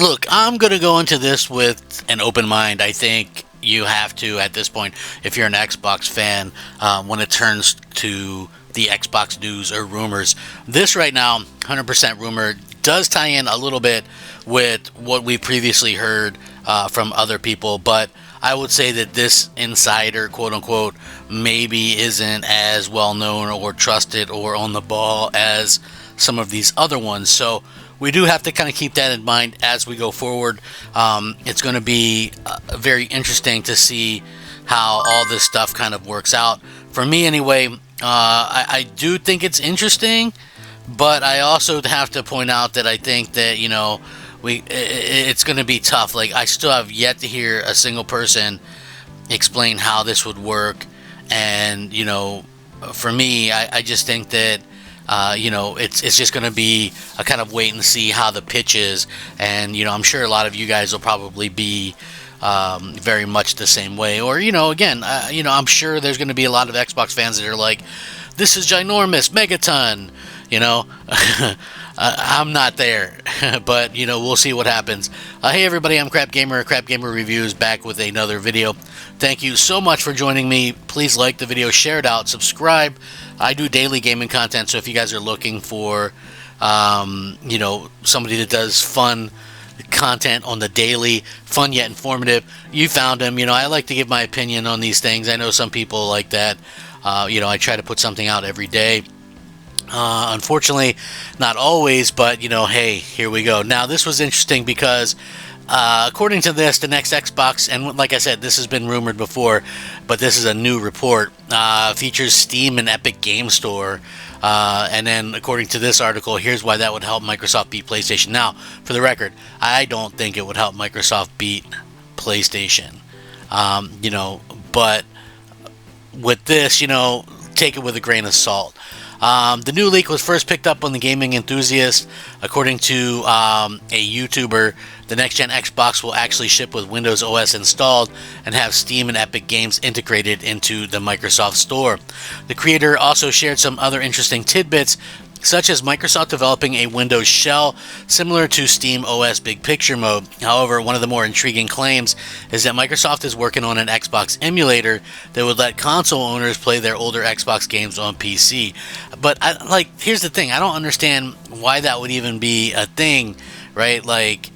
Look, I'm going to go into this with an open mind. I think you have to, at this point, if you're an Xbox fan, when it turns to the Xbox news or rumors. This right now, 100% rumor, does tie in a little bit with what we previously heard from other people, but I would say that this insider, quote unquote, maybe isn't as well known or trusted or on the ball as some of these other ones. So we do have to kind of keep that in mind as we go forward. It's going to be very interesting to see how all this stuff kind of works out. For me, anyway, I do think it's interesting, but I also have to point out that I think that, it's going to be tough. Like, I still have yet to hear a single person explain how this would work. And, for me, I just think that, it's just going to be a kind of wait and see how the pitch is. And, I'm sure a lot of you guys will probably be very much the same way. Or, again, I'm sure there's going to be a lot of Xbox fans that are like, this is ginormous, megaton, I'm not there, but, we'll see what happens. Hey, everybody, I'm Crap Gamer. Crap Gamer Reviews, back with another video. Thank you so much for joining me. Please like the video, share it out, subscribe. I do daily gaming content, so if you guys are looking for, somebody that does fun content on the daily, fun yet informative, you found him. I like to give my opinion on these things. I know some people like that. I try to put something out every day. Unfortunately, not always, but, hey, here we go. Now, this was interesting because, according to this, the next Xbox, and like I said, this has been rumored before, but this is a new report, features Steam and Epic Game Store. And then, according to this article, here's why that would help Microsoft beat PlayStation. Now, for the record, I don't think it would help Microsoft beat PlayStation. But with this, take it with a grain of salt. The new leak was first picked up on the Gaming Enthusiast. According to a YouTuber, the next-gen Xbox will actually ship with Windows OS installed and have Steam and Epic Games integrated into the Microsoft Store. The creator also shared some other interesting tidbits, such as Microsoft developing a Windows shell similar to Steam OS Big Picture mode. However, one of the more intriguing claims is that Microsoft is working on an Xbox emulator that would let console owners play their older Xbox games on PC. But here's the thing, I don't understand why that would even be a thing, right? Like,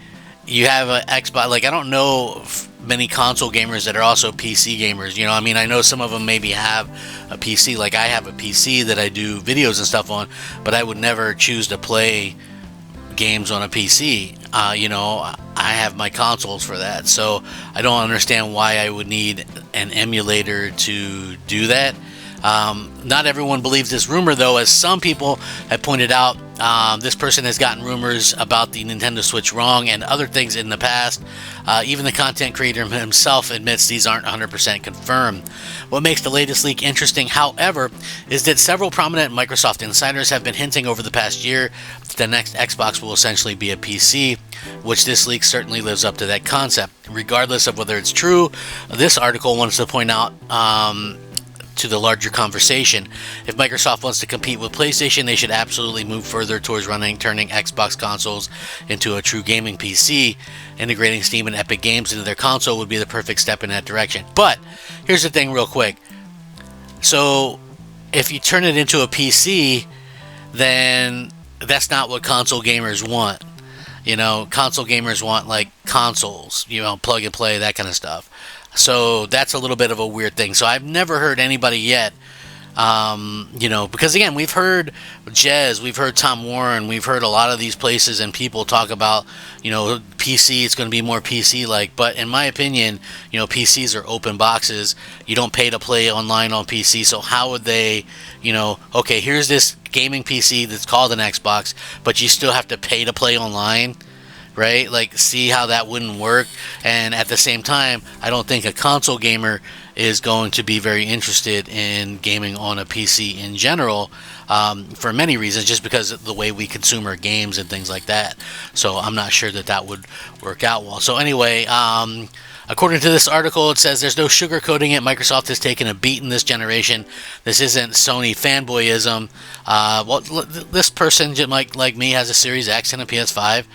you have an Xbox, I don't know many console gamers that are also PC gamers. I know some of them maybe have a PC. Like, I have a PC that I do videos and stuff on, but I would never choose to play games on a PC. I have my consoles for that, so I don't understand why I would need an emulator to do that. Not everyone believes this rumor, though, as some people have pointed out. This person has gotten rumors about the Nintendo Switch wrong and other things in the past. Even the content creator himself admits these aren't 100% confirmed. What makes the latest leak interesting, however, is that several prominent Microsoft insiders have been hinting over the past year that the next Xbox will essentially be a PC, which this leak certainly lives up to that concept. Regardless of whether it's true, this article wants to point out to the larger conversation. If Microsoft wants to compete with PlayStation, they should absolutely move further towards turning Xbox consoles into a true gaming PC. Integrating Steam and Epic Games into their console would be the perfect step in that direction. But here's the thing real quick. So if you turn it into a PC, then that's not what console gamers want. Console gamers want consoles, plug and play, that kind of stuff. So that's a little bit of a weird thing. So I've never heard anybody yet, because again, we've heard Jez, we've heard Tom Warren, we've heard a lot of these places and people talk about, PC, it's going to be more PC-like. But in my opinion, PCs are open boxes. You don't pay to play online on PC. So how would they, okay, here's this gaming PC that's called an Xbox, but you still have to pay to play online? Right? See how that wouldn't work. And at the same time, I don't think a console gamer is going to be very interested in gaming on a PC in general, for many reasons, just because of the way we consume our games and things like that. So I'm not sure that would work out well. So anyway, according to this article, it says there's no sugarcoating it. Microsoft has taken a beating this generation. This isn't Sony fanboyism. This person, like me, has a Series X and a PS5.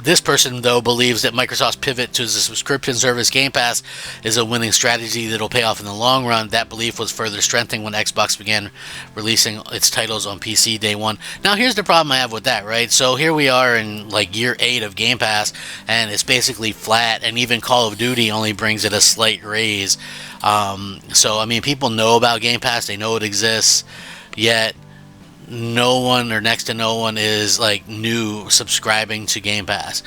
this person though believes that Microsoft's pivot to the subscription service Game Pass is a winning strategy that'll pay off in the long run. That belief was further strengthened when Xbox began releasing its titles on PC day one. Now here's the problem I have with that, right? So here we are in like year 8 of Game Pass, and it's basically flat, and even Call of Duty only brings it a slight raise. So I mean, people know about Game Pass, they know it exists, yet no one or next to no one is like new subscribing to Game Pass.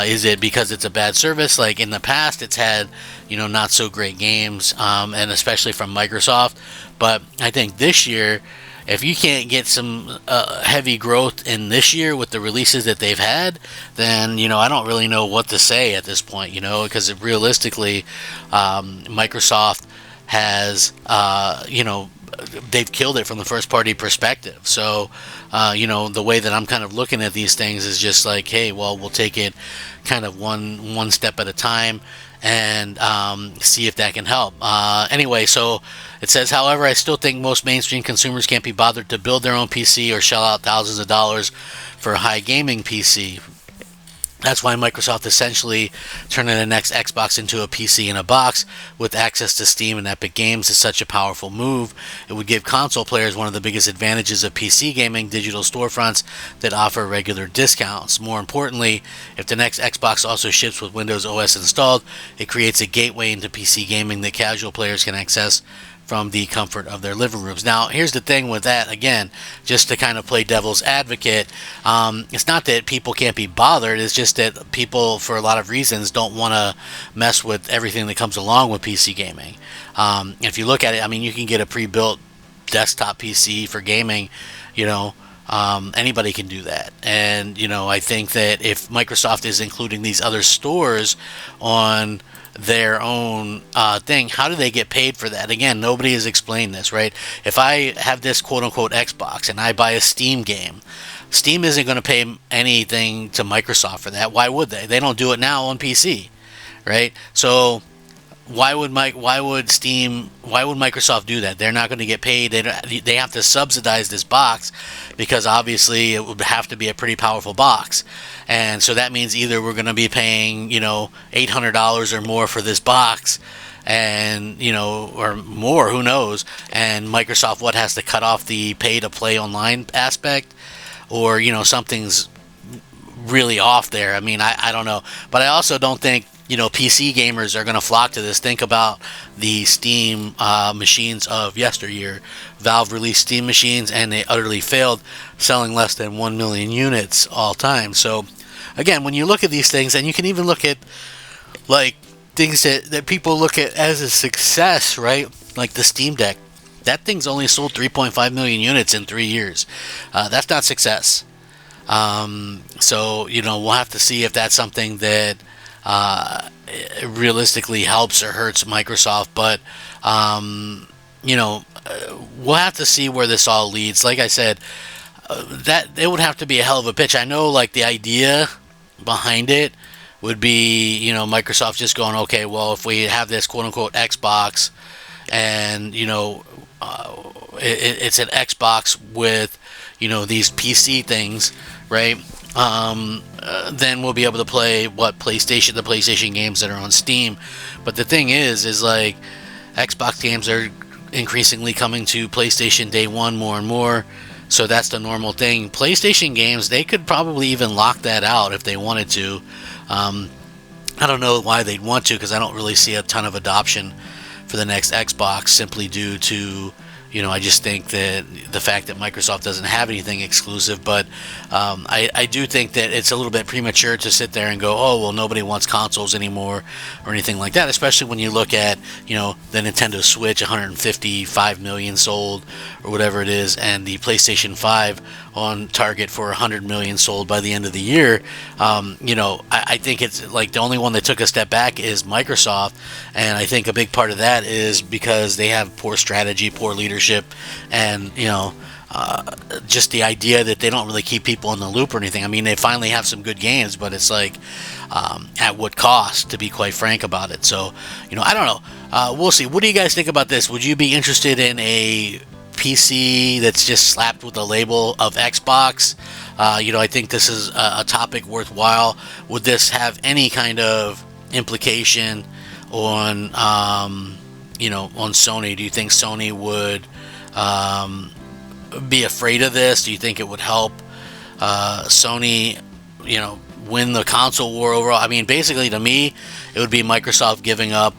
Is it because it's a bad service? Like in the past, it's had, you know, not so great games, and especially from Microsoft. But I think this year, if you can't get some heavy growth in this year with the releases that they've had, then, you know, I don't really know what to say at this point, you know, because realistically, Microsoft has, you know, they've killed it from the first party perspective. So, you know, the way that I'm kind of looking at these things is just like, hey, well, we'll take it kind of one step at a time and see if that can help. Anyway, so it says, however, I still think most mainstream consumers can't be bothered to build their own PC or shell out thousands of dollars for a high gaming PC. That's why Microsoft essentially turning the next Xbox into a PC in a box with access to Steam and Epic Games is such a powerful move. It would give console players one of the biggest advantages of PC gaming, digital storefronts that offer regular discounts. More importantly, if the next Xbox also ships with Windows OS installed, it creates a gateway into PC gaming that casual players can access from the comfort of their living rooms. Now, here's the thing with that, again, just to kind of play devil's advocate, it's not that people can't be bothered, it's just that people, for a lot of reasons, don't want to mess with everything that comes along with PC gaming. If you look at it, I mean, you can get a pre-built desktop PC for gaming, you know, anybody can do that. And, you know, I think that if Microsoft is including these other stores on their own thing, how do they get paid for that? Again, nobody has explained this, right? If I have this quote-unquote Xbox and I buy a Steam game, Steam isn't going to pay anything to Microsoft for that. Why would they? They don't do it now on PC, right? So why would Microsoft do that? They're not going to get paid. They have to subsidize this box because obviously it would have to be a pretty powerful box. And so that means either we're going to be paying, you know, $800 or more for this box, and, you know, or more, who knows, and Microsoft has to cut off the pay to play online aspect, or, you know, something's really off there. I mean, I don't know. But I also don't think, you know, PC gamers are going to flock to this. Think about the Steam machines of yesteryear. Valve released Steam machines and they utterly failed, selling less than 1 million units all time. So, again, when you look at these things, and you can even look at, like, things that people look at as a success, right? Like the Steam Deck. That thing's only sold 3.5 million units in 3 years. That's not success. So, you know, we'll have to see if that's something that realistically helps or hurts Microsoft, but you know, we'll have to see where this all leads. Like I said, that it would have to be a hell of a pitch. I know, like, the idea behind it would be, you know, Microsoft just going, okay, well, if we have this quote-unquote Xbox, and, you know, it's an Xbox with, you know, these PC things, right? Then we'll be able to play the PlayStation games that are on Steam. But the thing is like, Xbox games are increasingly coming to PlayStation day one more and more. So that's the normal thing. PlayStation games, they could probably even lock that out if they wanted to. I don't know why they'd want to, because I don't really see a ton of adoption for the next Xbox, simply due to, you know, I just think that the fact that Microsoft doesn't have anything exclusive. But I do think that it's a little bit premature to sit there and go, oh, well, nobody wants consoles anymore or anything like that, especially when you look at, you know, the Nintendo Switch, 155 million sold or whatever it is, and the PlayStation 5 on target for 100 million sold by the end of the year. You know, I think it's like the only one that took a step back is Microsoft, and I think a big part of that is because they have poor strategy, poor leadership, and, you know, just the idea that they don't really keep people in the loop or anything. I mean, they finally have some good games, but it's like, at what cost, to be quite frank about it. So, you know, I don't know. We'll see. What do you guys think about this? Would you be interested in a PC that's just slapped with the label of Xbox. I think this is a topic worthwhile. Would this have any kind of implication on, on Sony? Do you think Sony would be afraid of this? Do you think it would help Sony, win the console war overall? I mean, basically, to me, it would be Microsoft giving up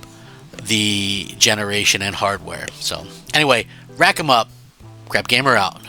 the generation and hardware. So, anyway, rack 'em up. Crap Gamer out.